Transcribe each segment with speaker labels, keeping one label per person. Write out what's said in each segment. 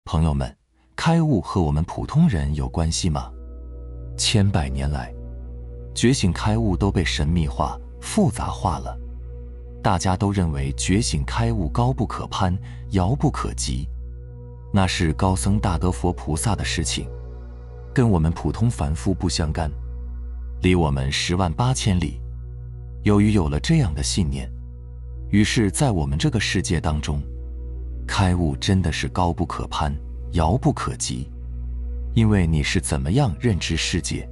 Speaker 1: 朋友们，开悟和我们普通人有关系吗？千百年来，觉醒开悟都被神秘化、复杂化了。大家都认为觉醒开悟高不可攀、遥不可及，那是高僧大德佛菩萨的事情，跟我们普通凡夫不相干，离我们108000里。由于有了这样的信念，于是在我们这个世界当中，开悟真的是高不可攀、遥不可及。因为你是怎么样认知世界，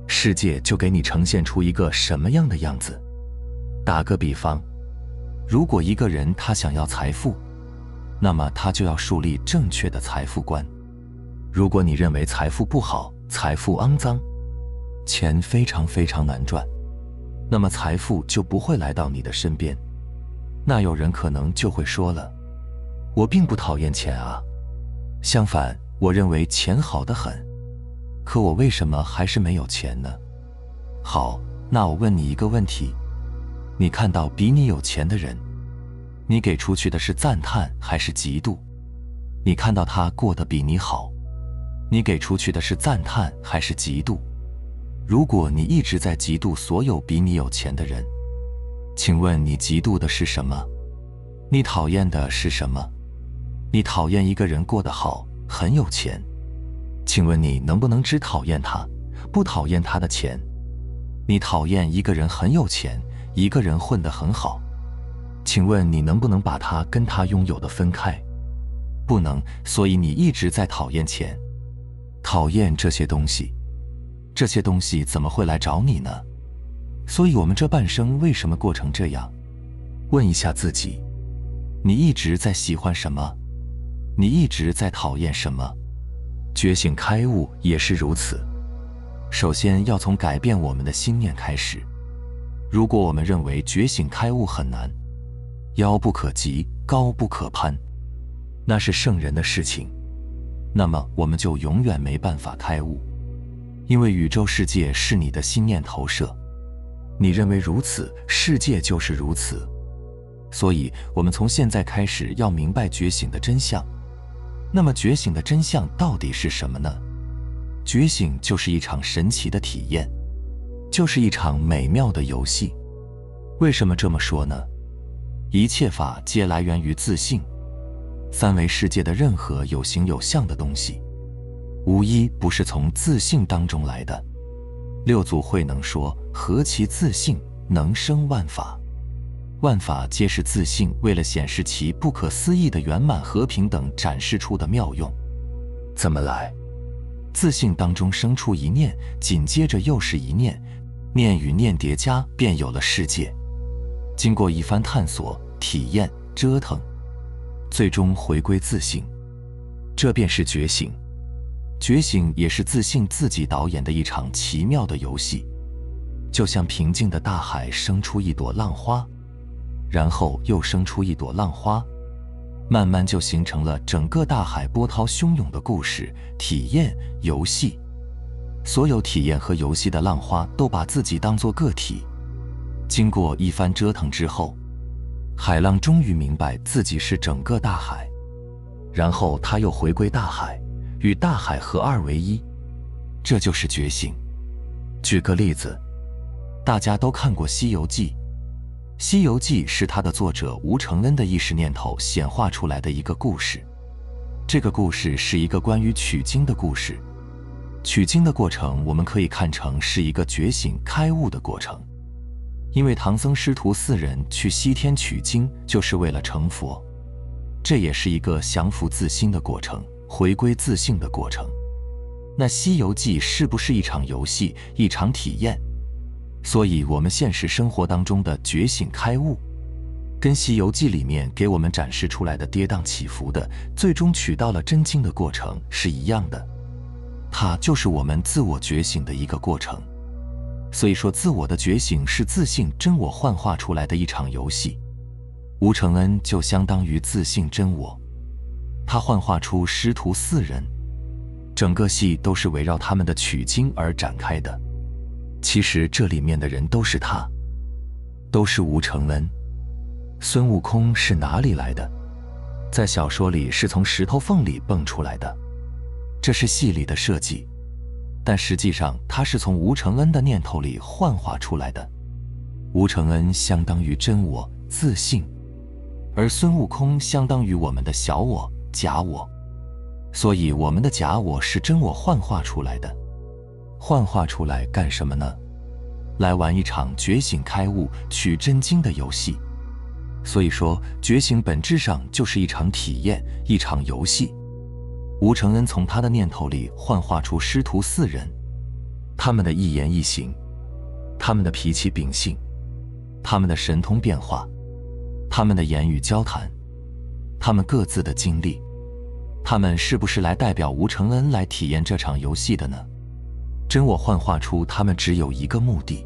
Speaker 1: 世界就给你呈现出一个什么样的样子。打个比方，如果一个人他想要财富，那么他就要树立正确的财富观。如果你认为财富不好，财富肮脏，钱非常难赚，那么财富就不会来到你的身边。那有人可能就会说了，我并不讨厌钱啊，相反，我认为钱好得很，可我为什么还是没有钱呢？好，那我问你一个问题，你看到比你有钱的人，你给出去的是赞叹还是嫉妒？你看到他过得比你好，你给出去的是赞叹还是嫉妒？如果你一直在嫉妒所有比你有钱的人，请问你嫉妒的是什么？你讨厌的是什么？你讨厌一个人过得好，很有钱，请问你能不能只讨厌他，不讨厌他的钱？你讨厌一个人很有钱，一个人混得很好，请问你能不能把他跟他拥有的分开？不能，所以你一直在讨厌钱，讨厌这些东西，这些东西怎么会来找你呢？所以我们这半生为什么过成这样？问一下自己，你一直在喜欢什么？你一直在讨厌什么？觉醒开悟也是如此。首先要从改变我们的心念开始。如果我们认为觉醒开悟很难，遥不可及，高不可攀，那是圣人的事情，那么我们就永远没办法开悟。因为宇宙世界是你的心念投射，你认为如此，世界就是如此。所以我们从现在开始要明白觉醒的真相。那么觉醒的真相到底是什么呢？觉醒就是一场神奇的体验，就是一场美妙的游戏。为什么这么说呢？一切法皆来源于自性，三维世界的任何有形有相的东西，无一不是从自性当中来的。六祖慧能说，何其自性，能生万法。万法皆是自性为了显示其不可思议的圆满和平等展示出的妙用。怎么来？自性当中生出一念，紧接着又是一念，念与念叠加，便有了世界。经过一番探索、体验、折腾，最终回归自性，这便是觉醒。觉醒也是自性自己导演的一场奇妙的游戏，就像平静的大海生出一朵浪花，然后又生出一朵浪花，慢慢就形成了整个大海波涛汹涌的故事、体验、游戏。所有体验和游戏的浪花都把自己当作个体，经过一番折腾之后，海浪终于明白自己是整个大海，然后他又回归大海，与大海合二为一，这就是觉醒。举个例子，大家都看过《西游记》，《西游记》是它的作者吴承恩的意识念头显化出来的一个故事。这个故事是一个关于取经的故事。取经的过程我们可以看成是一个觉醒开悟的过程，因为唐僧师徒4人去西天取经就是为了成佛，这也是一个降服自心的过程，回归自性的过程。那《西游记》是不是一场游戏，一场体验？所以我们现实生活当中的觉醒开悟，跟《西游记》里面给我们展示出来的跌宕起伏的，最终取到了真经的过程是一样的，它就是我们自我觉醒的一个过程。所以说，自我的觉醒是自性真我幻化出来的一场游戏。吴承恩就相当于自性真我，他幻化出师徒4人，整个戏都是围绕他们的取经而展开的。其实这里面的人都是他，都是吴承恩。孙悟空是哪里来的？在小说里是从石头缝里蹦出来的，这是戏里的设计，但实际上它是从吴承恩的念头里幻化出来的。吴承恩相当于真我、自性，而孙悟空相当于我们的小我、假我。所以我们的假我是真我幻化出来的。幻化出来干什么呢？来玩一场觉醒开悟、取真经的游戏。所以说，觉醒本质上就是一场体验，一场游戏。吴承恩从他的念头里幻化出师徒4人，他们的一言一行，他们的脾气秉性，他们的神通变化，他们的言语交谈，他们各自的经历。他们是不是来代表吴承恩来体验这场游戏的呢？真我幻化出他们只有一个目的，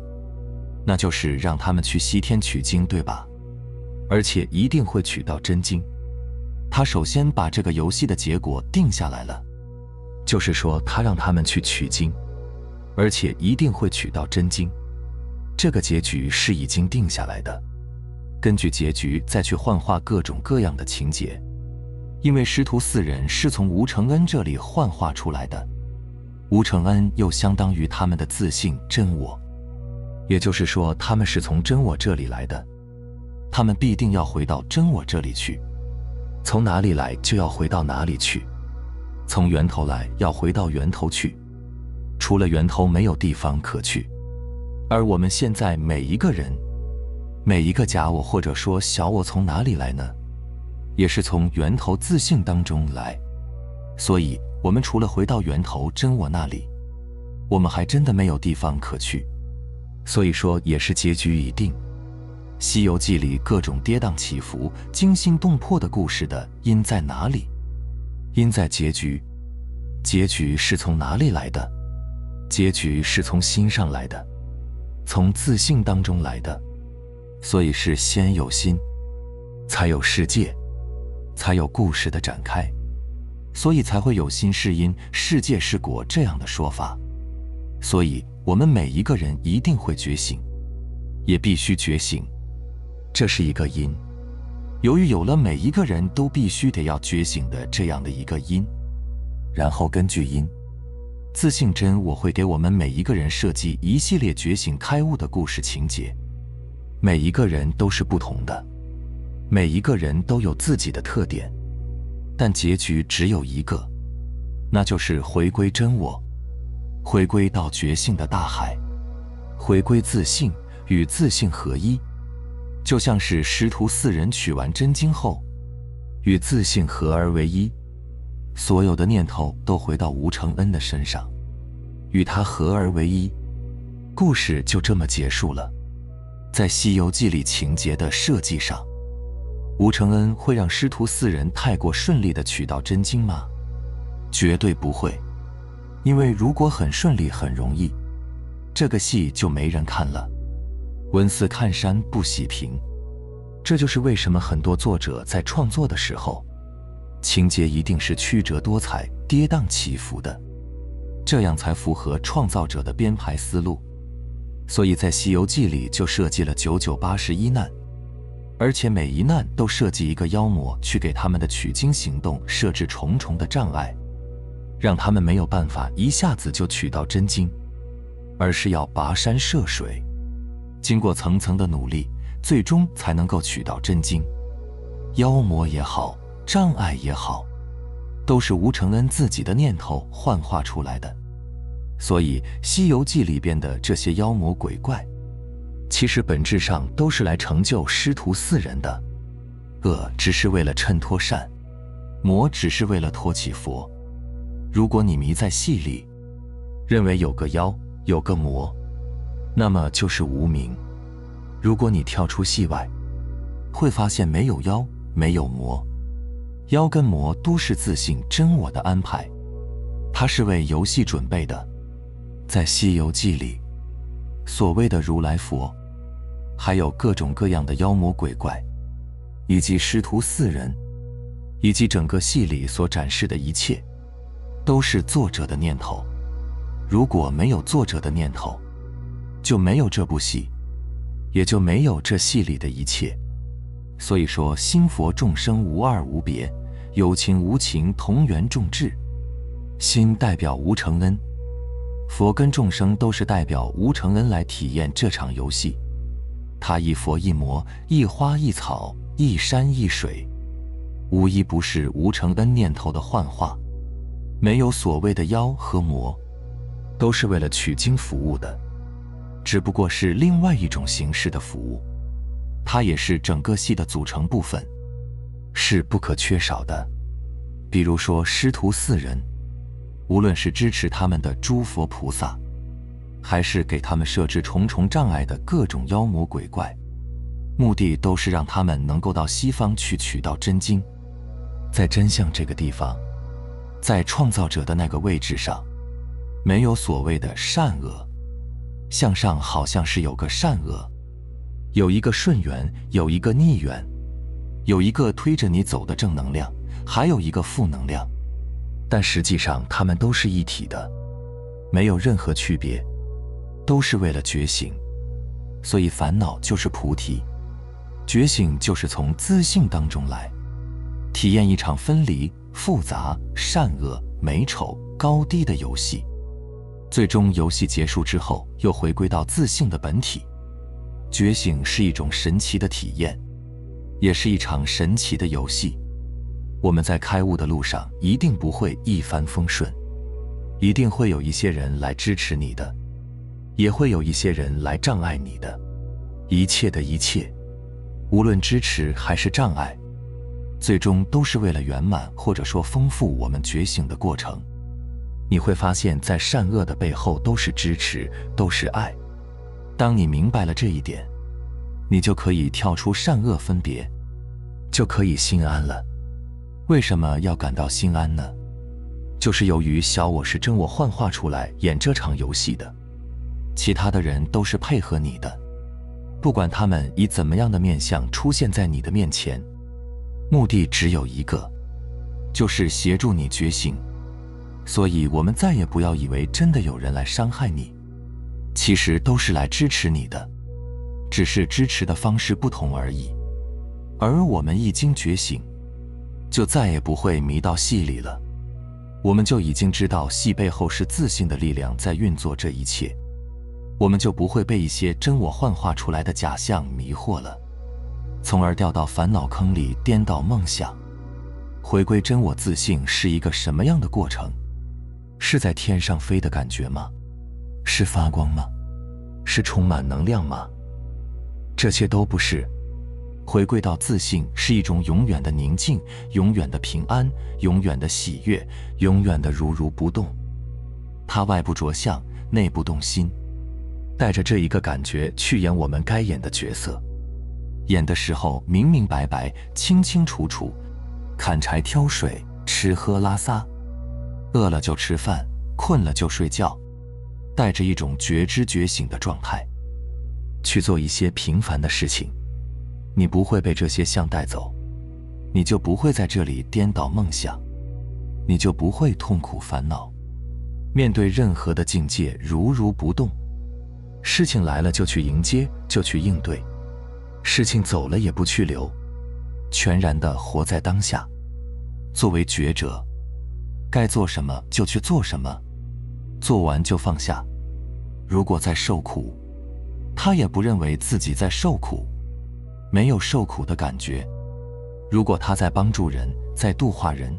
Speaker 1: 那就是让他们去西天取经，对吧？而且一定会取到真经。他首先把这个游戏的结果定下来了，就是说他让他们去取经，而且一定会取到真经。这个结局是已经定下来的，根据结局再去幻化各种各样的情节。因为师徒4人是从吴承恩这里幻化出来的，吴承恩又相当于他们的自性真我，也就是说他们是从真我这里来的，他们必定要回到真我这里去。从哪里来就要回到哪里去，从源头来要回到源头去，除了源头没有地方可去。而我们现在每一个人，每一个假我或者说小我从哪里来呢？也是从源头自性当中来。所以我们除了回到源头真我那里，我们还真的没有地方可去。所以说也是结局已定。西游记里各种跌宕起伏、惊心动魄的故事的因在哪里？因在结局。结局是从哪里来的？结局是从心上来的，从自性当中来的。所以是先有心，才有世界，才有故事的展开，所以才会有心是因，世界是果这样的说法。所以我们每一个人一定会觉醒，也必须觉醒，这是一个因。由于有了每一个人都必须得要觉醒的这样的一个因，然后根据因，自性真我会给我们每一个人设计一系列觉醒开悟的故事情节。每一个人都是不同的，每一个人都有自己的特点，但结局只有一个，那就是回归真我，回归到觉性的大海，回归自性，与自性合一。就像是师徒4人取完真经后，与自性合而为一，所有的念头都回到吴承恩的身上，与他合而为一，故事就这么结束了。在《西游记》里情节的设计上，吴承恩会让师徒4人太过顺利地取到真经吗？绝对不会。因为如果很顺利很容易，这个戏就没人看了。文似看山不喜平，这就是为什么很多作者在创作的时候，情节一定是曲折多彩、跌宕起伏的，这样才符合创造者的编排思路。所以在《西游记》里就设计了981难，而且每一难都设计一个妖魔去给他们的取经行动设置重重的障碍，让他们没有办法一下子就取到真经，而是要跋山涉水，经过层层的努力，最终才能够取到真经。妖魔也好，障碍也好，都是吴承恩自己的念头幻化出来的。所以《西游记》里边的这些妖魔鬼怪，其实本质上都是来成就师徒4人的。恶只是为了衬托善，魔只是为了托起佛。如果你迷在戏里，认为有个妖，有个魔，那么就是无明。如果你跳出戏外，会发现没有妖，没有魔，妖跟魔都是自性真我的安排，它是为游戏准备的。在《西游记》里，所谓的如来佛，还有各种各样的妖魔鬼怪，以及师徒4人，以及整个戏里所展示的一切，都是作者的念头。如果没有作者的念头，就没有这部戏，也就没有这戏里的一切。所以说心佛众生无二无别，有情无情同源众志。心代表无承恩，佛跟众生都是代表无承恩来体验这场游戏。他一佛一魔，一花一草，一山一水，无一不是无承恩念头的幻化。没有所谓的妖和魔，都是为了取经服务的，只不过是另外一种形式的服务。它也是整个戏的组成部分，是不可缺少的。比如说师徒4人，无论是支持他们的诸佛菩萨，还是给他们设置重重障碍的各种妖魔鬼怪，目的都是让他们能够到西方去取到真经。在真相这个地方，在创造者的那个位置上，没有所谓的善恶，向上好像是有个善恶，有一个顺缘，有一个逆缘，有一个推着你走的正能量，还有一个负能量，但实际上它们都是一体的，没有任何区别，都是为了觉醒。所以烦恼就是菩提，觉醒就是从自性当中来，体验一场分离、复杂、善恶、美丑、高低的游戏。最终游戏结束之后，又回归到自性的本体。觉醒是一种神奇的体验，也是一场神奇的游戏。我们在开悟的路上一定不会一帆风顺，一定会有一些人来支持你的，也会有一些人来障碍你的。一切的一切，无论支持还是障碍，最终都是为了圆满或者说丰富我们觉醒的过程。你会发现在善恶的背后都是支持，都是爱。当你明白了这一点，你就可以跳出善恶分别，就可以心安了。为什么要感到心安呢？就是由于小我是真我幻化出来演这场游戏的，其他的人都是配合你的，不管他们以怎么样的面相出现在你的面前，目的只有一个，就是协助你觉醒。所以我们再也不要以为真的有人来伤害你，其实都是来支持你的，只是支持的方式不同而已。而我们一经觉醒，就再也不会迷到戏里了，我们就已经知道戏背后是自信的力量在运作这一切，我们就不会被一些真我幻化出来的假象迷惑了，从而掉到烦恼坑里颠倒梦想。回归真我自性是一个什么样的过程？是在天上飞的感觉吗？是发光吗？是充满能量吗？这些都不是。回归到自性是一种永远的宁静，永远的平安，永远的喜悦，永远的如如不动。它外部着相，内部动心，带着这一个感觉去演我们该演的角色。演的时候明明白白，清清楚楚，砍柴挑水，吃喝拉撒，饿了就吃饭，困了就睡觉，带着一种觉知觉醒的状态去做一些平凡的事情。你不会被这些相带走，你就不会在这里颠倒梦想，你就不会痛苦烦恼。面对任何的境界如如不动，事情来了就去迎接，就去应对，事情走了也不去留，全然地活在当下。作为觉者，该做什么就去做什么，做完就放下。如果在受苦，他也不认为自己在受苦，没有受苦的感觉。如果他在帮助人，在度化人，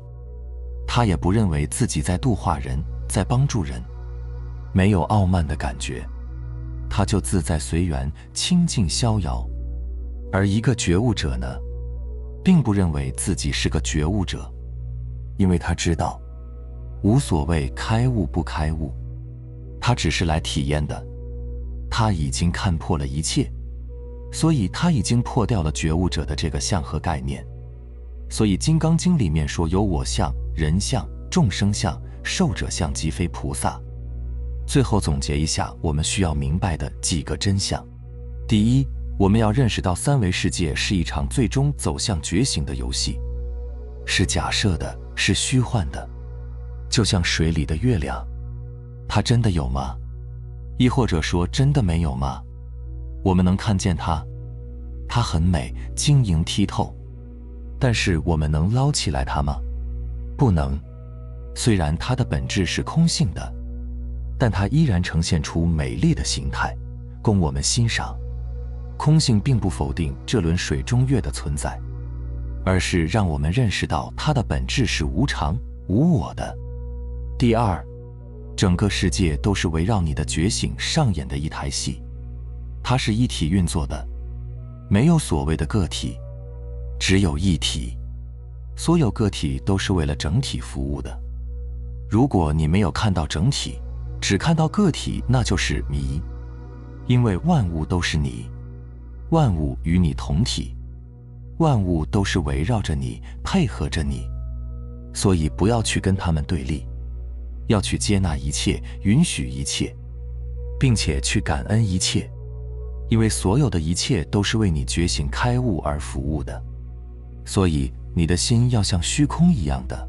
Speaker 1: 他也不认为自己在度化人，在帮助人，没有傲慢的感觉，他就自在随缘，清净逍遥。而一个觉悟者呢，并不认为自己是个觉悟者，因为他知道无所谓开悟不开悟，他只是来体验的。他已经看破了一切，所以他已经破掉了觉悟者的这个相和概念。所以《金刚经》里面说有我相、人相、众生相、寿者相，即非菩萨。最后总结一下我们需要明白的几个真相。第一，我们要认识到三维世界是一场最终走向觉醒的游戏，是假设的，是虚幻的，就像水里的月亮，它真的有吗？亦或者说真的没有吗？我们能看见它，它很美，晶莹剔透，但是我们能捞起来它吗？不能。虽然它的本质是空性的，但它依然呈现出美丽的形态，供我们欣赏。空性并不否定这轮水中月的存在，而是让我们认识到它的本质是无常、无我的。第二，整个世界都是围绕你的觉醒上演的一台戏，它是一体运作的，没有所谓的个体，只有一体。所有个体都是为了整体服务的。如果你没有看到整体，只看到个体，那就是迷。因为万物都是你，万物与你同体，万物都是围绕着你，配合着你。所以不要去跟他们对立，要去接纳一切，允许一切，并且去感恩一切，因为所有的一切都是为你觉醒开悟而服务的。所以你的心要像虚空一样的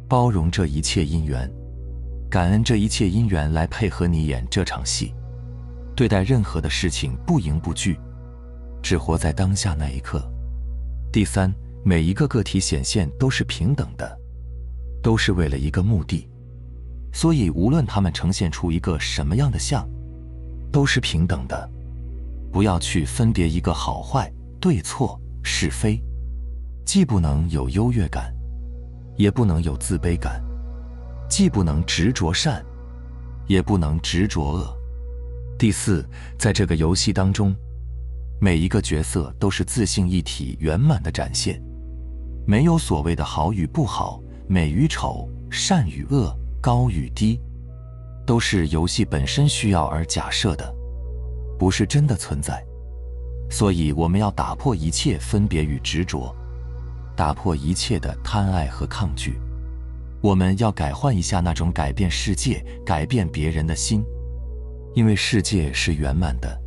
Speaker 1: 包容这一切因缘，感恩这一切因缘来配合你演这场戏。对待任何的事情不迎不惧，只活在当下那一刻。第三，每一个个体显现都是平等的，都是为了一个目的。所以无论他们呈现出一个什么样的相，都是平等的。不要去分别一个好坏、对错、是非，既不能有优越感，也不能有自卑感，既不能执着善，也不能执着恶。第四，在这个游戏当中，每一个角色都是自性一体圆满的展现，没有所谓的好与不好、美与丑、善与恶、高与低，都是游戏本身需要而假设的，不是真的存在。所以我们要打破一切分别与执着，打破一切的贪爱和抗拒。我们要改换一下那种改变世界、改变别人的心，因为世界是圆满的，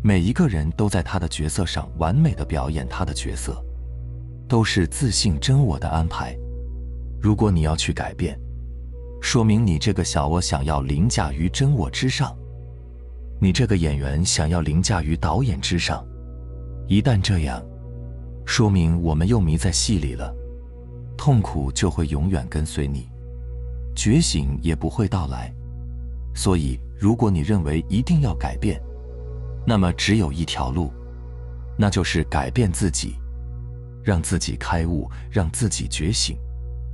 Speaker 1: 每一个人都在他的角色上完美地表演他的角色，都是自性真我的安排。如果你要去改变，说明你这个小我想要凌驾于真我之上，你这个演员想要凌驾于导演之上。一旦这样，说明我们又迷在戏里了，痛苦就会永远跟随你，觉醒也不会到来。所以如果你认为一定要改变，那么只有一条路，那就是改变自己，让自己开悟，让自己觉醒。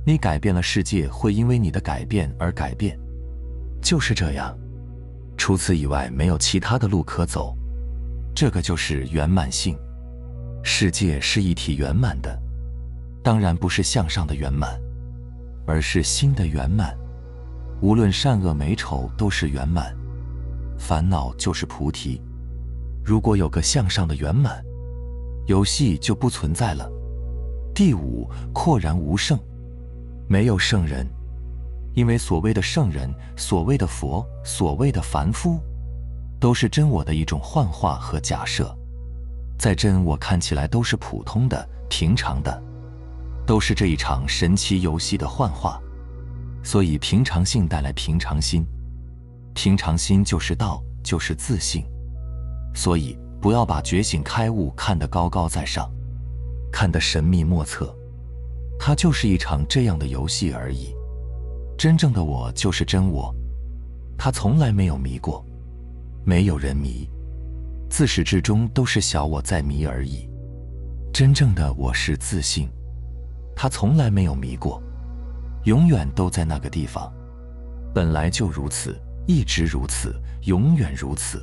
Speaker 1: 你改变了，世界会因为你的改变而改变，就是这样。除此以外没有其他的路可走，这个就是圆满性。世界是一体圆满的，当然不是向上的圆满，而是心的圆满。无论善恶美丑都是圆满，烦恼就是菩提。如果有个向上的圆满，游戏就不存在了。第五，廓然无圣，没有圣人，因为所谓的圣人、所谓的佛、所谓的凡夫，都是真我的一种幻化和假设。在真我看起来都是普通的、平常的，都是这一场神奇游戏的幻化。所以平常性带来平常心，平常心就是道，就是自性。所以不要把觉醒开悟看得高高在上，看得神秘莫测，它就是一场这样的游戏而已。真正的我就是真我，它从来没有迷过，没有人迷，自始至终都是小我在迷而已。真正的我是自性，它从来没有迷过，永远都在那个地方，本来就如此，一直如此，永远如此，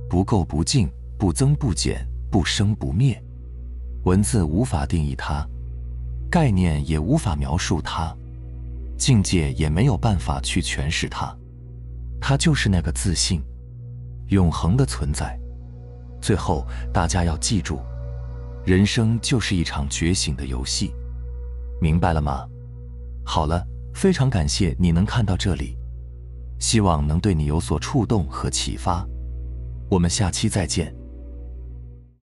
Speaker 1: 不垢不净，不增不减，不生不灭。文字无法定义它，概念也无法描述它，境界也没有办法去诠释它，它就是那个自性，永恒的存在。最后，大家要记住，人生就是一场觉醒的游戏，明白了吗？好了，非常感谢你能看到这里，希望能对你有所触动和启发。我们下期再见。